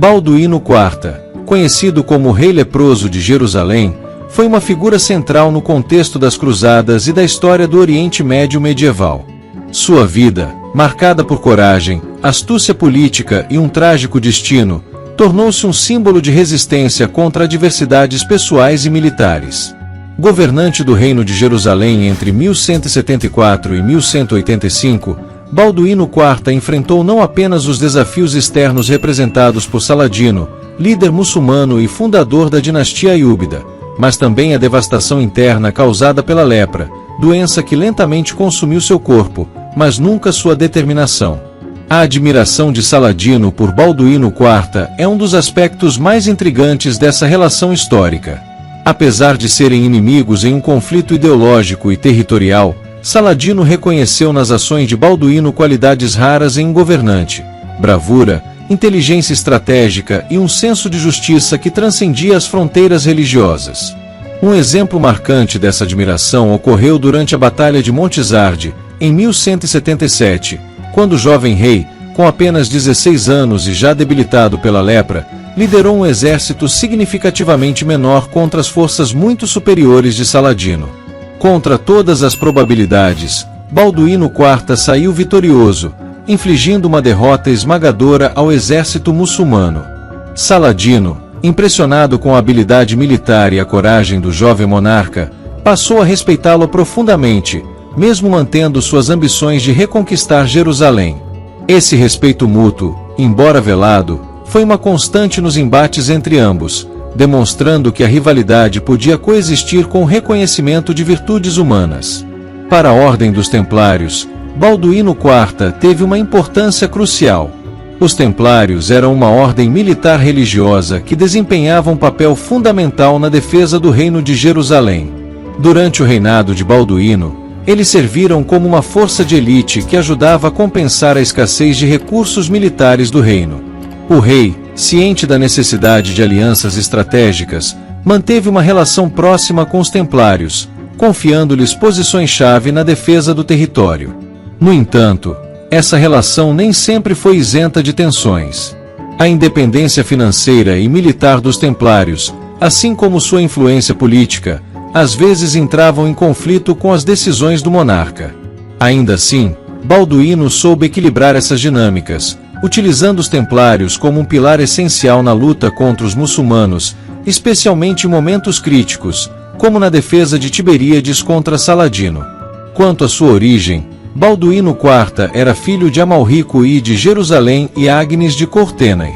Balduíno IV, conhecido como Rei Leproso de Jerusalém, foi uma figura central no contexto das Cruzadas e da história do Oriente Médio medieval. Sua vida, marcada por coragem, astúcia política e um trágico destino, tornou-se um símbolo de resistência contra adversidades pessoais e militares. Governante do Reino de Jerusalém entre 1174 e 1185, Balduíno IV enfrentou não apenas os desafios externos representados por Saladino, líder muçulmano e fundador da dinastia Aiúbida, mas também a devastação interna causada pela lepra, doença que lentamente consumiu seu corpo, mas nunca sua determinação. A admiração de Saladino por Balduíno IV é um dos aspectos mais intrigantes dessa relação histórica. Apesar de serem inimigos em um conflito ideológico e territorial, Saladino reconheceu nas ações de Balduíno qualidades raras em um governante: bravura, inteligência estratégica e um senso de justiça que transcendia as fronteiras religiosas. Um exemplo marcante dessa admiração ocorreu durante a Batalha de Montezarde, em 1177, quando o jovem rei, com apenas 16 anos e já debilitado pela lepra, liderou um exército significativamente menor contra as forças muito superiores de Saladino. Contra todas as probabilidades, Balduíno IV saiu vitorioso, infligindo uma derrota esmagadora ao exército muçulmano. Saladino, impressionado com a habilidade militar e a coragem do jovem monarca, passou a respeitá-lo profundamente, mesmo mantendo suas ambições de reconquistar Jerusalém. Esse respeito mútuo, embora velado, foi uma constante nos embates entre ambos, demonstrando que a rivalidade podia coexistir com o reconhecimento de virtudes humanas. Para a Ordem dos Templários, Balduíno IV teve uma importância crucial. Os Templários eram uma ordem militar religiosa que desempenhava um papel fundamental na defesa do Reino de Jerusalém. Durante o reinado de Balduíno, eles serviram como uma força de elite que ajudava a compensar a escassez de recursos militares do reino. O rei, ciente da necessidade de alianças estratégicas, manteve uma relação próxima com os Templários, confiando-lhes posições-chave na defesa do território. No entanto, essa relação nem sempre foi isenta de tensões. A independência financeira e militar dos Templários, assim como sua influência política, às vezes entravam em conflito com as decisões do monarca. Ainda assim, Balduíno soube equilibrar essas dinâmicas, utilizando os Templários como um pilar essencial na luta contra os muçulmanos, especialmente em momentos críticos, como na defesa de Tiberíades contra Saladino. Quanto à sua origem, Balduíno IV era filho de Amalrico I de Jerusalém e Agnes de Cortenay.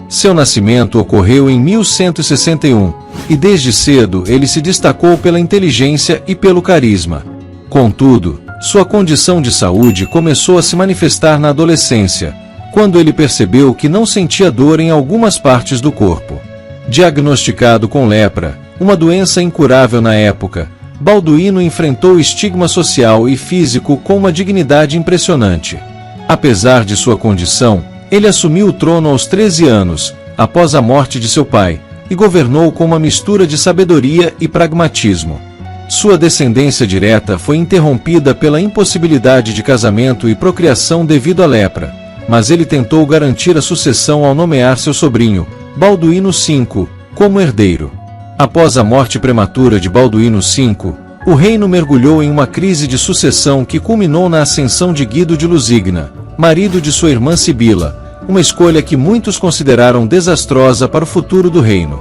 Seu nascimento ocorreu em 1161, e desde cedo ele se destacou pela inteligência e pelo carisma. Contudo, sua condição de saúde começou a se manifestar na adolescência, quando ele percebeu que não sentia dor em algumas partes do corpo. Diagnosticado com lepra, uma doença incurável na época, Balduíno enfrentou o estigma social e físico com uma dignidade impressionante. Apesar de sua condição, ele assumiu o trono aos 13 anos, após a morte de seu pai, e governou com uma mistura de sabedoria e pragmatismo. Sua descendência direta foi interrompida pela impossibilidade de casamento e procriação devido à lepra, mas ele tentou garantir a sucessão ao nomear seu sobrinho, Balduíno V, como herdeiro. Após a morte prematura de Balduíno V, o reino mergulhou em uma crise de sucessão que culminou na ascensão de Guido de Lusignan, marido de sua irmã Sibila, uma escolha que muitos consideraram desastrosa para o futuro do reino.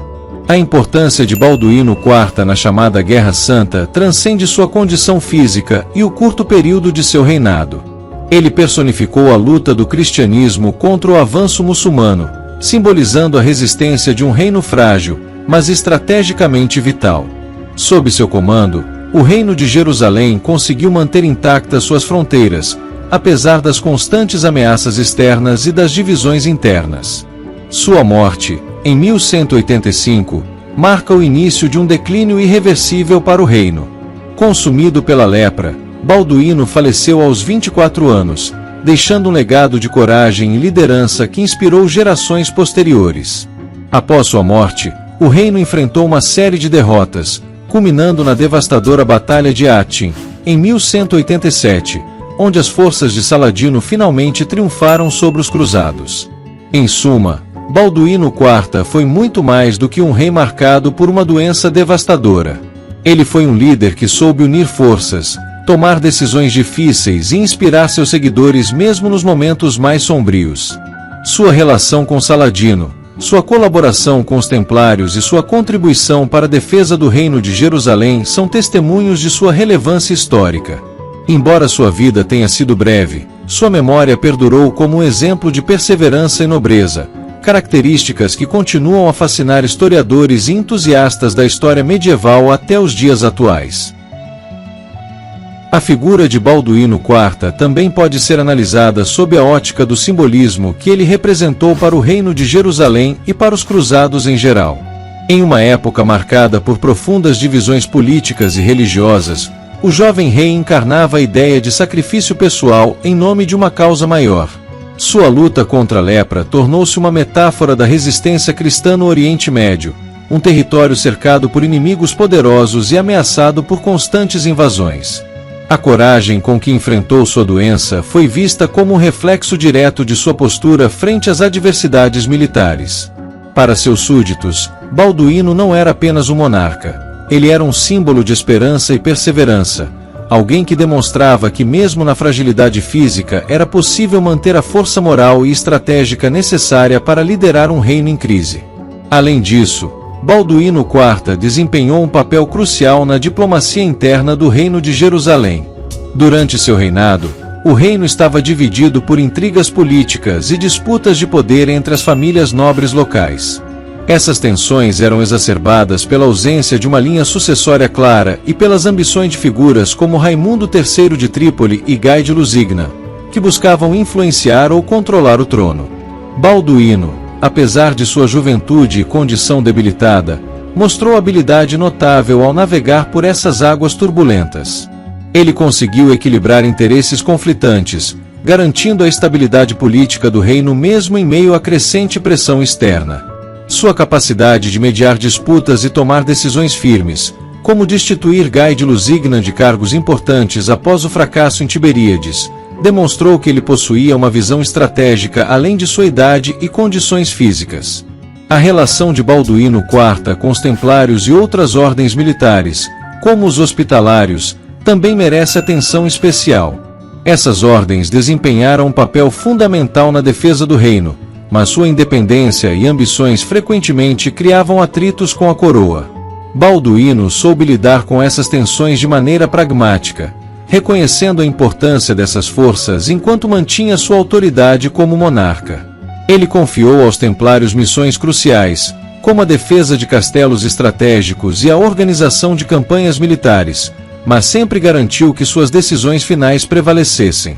A importância de Balduíno IV na chamada Guerra Santa transcende sua condição física e o curto período de seu reinado. Ele personificou a luta do cristianismo contra o avanço muçulmano, simbolizando a resistência de um reino frágil, mas estrategicamente vital. Sob seu comando, o Reino de Jerusalém conseguiu manter intactas suas fronteiras, apesar das constantes ameaças externas e das divisões internas. Sua morte, em 1185, marca o início de um declínio irreversível para o reino. Consumido pela lepra, Balduíno faleceu aos 24 anos, deixando um legado de coragem e liderança que inspirou gerações posteriores. Após sua morte, o reino enfrentou uma série de derrotas, culminando na devastadora Batalha de Hattin, em 1187, onde as forças de Saladino finalmente triunfaram sobre os cruzados. Em suma, Balduíno IV foi muito mais do que um rei marcado por uma doença devastadora. Ele foi um líder que soube unir forças, tomar decisões difíceis e inspirar seus seguidores mesmo nos momentos mais sombrios. Sua relação com Saladino, sua colaboração com os Templários e sua contribuição para a defesa do Reino de Jerusalém são testemunhos de sua relevância histórica. Embora sua vida tenha sido breve, sua memória perdurou como um exemplo de perseverança e nobreza, características que continuam a fascinar historiadores e entusiastas da história medieval até os dias atuais. A figura de Balduíno IV também pode ser analisada sob a ótica do simbolismo que ele representou para o Reino de Jerusalém e para os cruzados em geral. Em uma época marcada por profundas divisões políticas e religiosas, o jovem rei encarnava a ideia de sacrifício pessoal em nome de uma causa maior. Sua luta contra a lepra tornou-se uma metáfora da resistência cristã no Oriente Médio, um território cercado por inimigos poderosos e ameaçado por constantes invasões. A coragem com que enfrentou sua doença foi vista como um reflexo direto de sua postura frente às adversidades militares. Para seus súditos, Balduíno não era apenas um monarca. Ele era um símbolo de esperança e perseverança, alguém que demonstrava que mesmo na fragilidade física era possível manter a força moral e estratégica necessária para liderar um reino em crise. Além disso, Balduíno IV desempenhou um papel crucial na diplomacia interna do Reino de Jerusalém. Durante seu reinado, o reino estava dividido por intrigas políticas e disputas de poder entre as famílias nobres locais. Essas tensões eram exacerbadas pela ausência de uma linha sucessória clara e pelas ambições de figuras como Raimundo III de Trípoli e Gai de Lusignan, que buscavam influenciar ou controlar o trono. Balduíno, apesar de sua juventude e condição debilitada, mostrou habilidade notável ao navegar por essas águas turbulentas. Ele conseguiu equilibrar interesses conflitantes, garantindo a estabilidade política do reino mesmo em meio à crescente pressão externa. Sua capacidade de mediar disputas e tomar decisões firmes, como destituir Gai de Lusignan de cargos importantes após o fracasso em Tiberíades, demonstrou que ele possuía uma visão estratégica além de sua idade e condições físicas. A relação de Balduíno IV com os Templários e outras ordens militares, como os Hospitalários, também merece atenção especial. Essas ordens desempenharam um papel fundamental na defesa do reino, mas sua independência e ambições frequentemente criavam atritos com a coroa. Balduíno soube lidar com essas tensões de maneira pragmática, reconhecendo a importância dessas forças enquanto mantinha sua autoridade como monarca. Ele confiou aos Templários missões cruciais, como a defesa de castelos estratégicos e a organização de campanhas militares, mas sempre garantiu que suas decisões finais prevalecessem.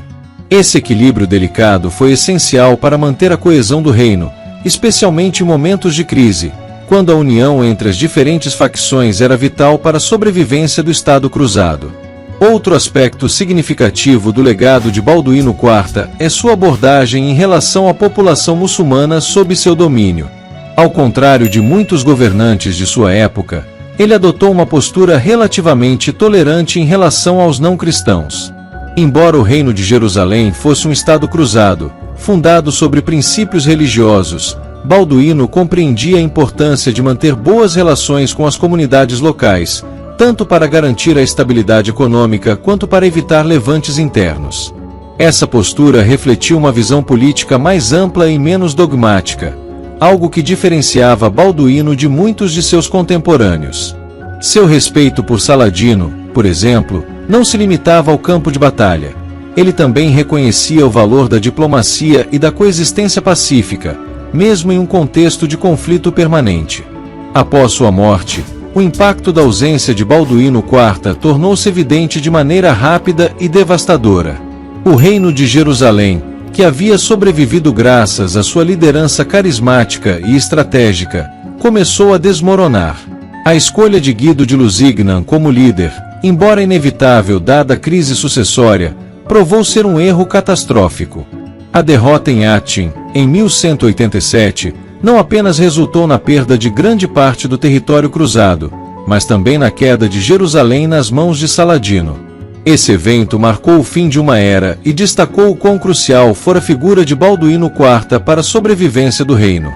Esse equilíbrio delicado foi essencial para manter a coesão do reino, especialmente em momentos de crise, quando a união entre as diferentes facções era vital para a sobrevivência do Estado cruzado. Outro aspecto significativo do legado de Balduíno IV é sua abordagem em relação à população muçulmana sob seu domínio. Ao contrário de muitos governantes de sua época, ele adotou uma postura relativamente tolerante em relação aos não-cristãos. Embora o Reino de Jerusalém fosse um Estado cruzado, fundado sobre princípios religiosos, Balduíno compreendia a importância de manter boas relações com as comunidades locais, tanto para garantir a estabilidade econômica quanto para evitar levantes internos. Essa postura refletiu uma visão política mais ampla e menos dogmática, algo que diferenciava Balduíno de muitos de seus contemporâneos. Seu respeito por Saladino, por exemplo, não se limitava ao campo de batalha. Ele também reconhecia o valor da diplomacia e da coexistência pacífica, mesmo em um contexto de conflito permanente. Após sua morte, o impacto da ausência de Balduíno IV tornou-se evidente de maneira rápida e devastadora. O Reino de Jerusalém, que havia sobrevivido graças à sua liderança carismática e estratégica, começou a desmoronar. A escolha de Guido de Lusignan como líder, embora inevitável dada a crise sucessória, provou ser um erro catastrófico. A derrota em Hattin, em 1187, não apenas resultou na perda de grande parte do território cruzado, mas também na queda de Jerusalém nas mãos de Saladino. Esse evento marcou o fim de uma era e destacou o quão crucial fora a figura de Balduíno IV para a sobrevivência do reino.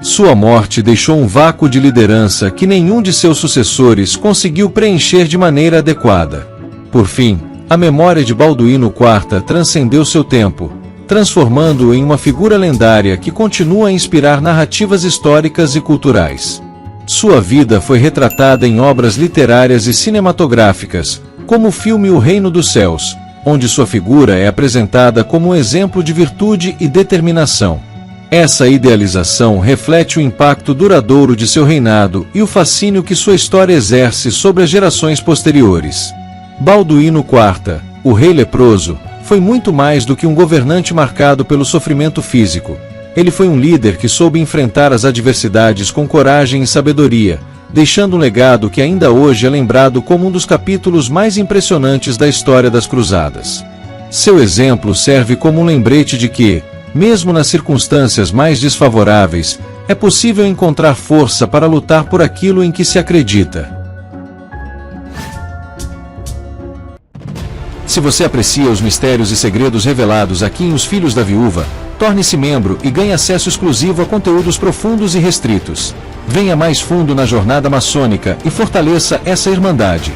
Sua morte deixou um vácuo de liderança que nenhum de seus sucessores conseguiu preencher de maneira adequada. Por fim, a memória de Balduíno IV transcendeu seu tempo, transformando-o em uma figura lendária que continua a inspirar narrativas históricas e culturais. Sua vida foi retratada em obras literárias e cinematográficas, como o filme O Reino dos Céus, onde sua figura é apresentada como um exemplo de virtude e determinação. Essa idealização reflete o impacto duradouro de seu reinado e o fascínio que sua história exerce sobre as gerações posteriores. Balduíno IV, o Rei Leproso, foi muito mais do que um governante marcado pelo sofrimento físico. Ele foi um líder que soube enfrentar as adversidades com coragem e sabedoria, deixando um legado que ainda hoje é lembrado como um dos capítulos mais impressionantes da história das Cruzadas. Seu exemplo serve como um lembrete de que, mesmo nas circunstâncias mais desfavoráveis, é possível encontrar força para lutar por aquilo em que se acredita. Se você aprecia os mistérios e segredos revelados aqui em Os Filhos da Viúva, torne-se membro e ganhe acesso exclusivo a conteúdos profundos e restritos. Venha mais fundo na jornada maçônica e fortaleça essa irmandade.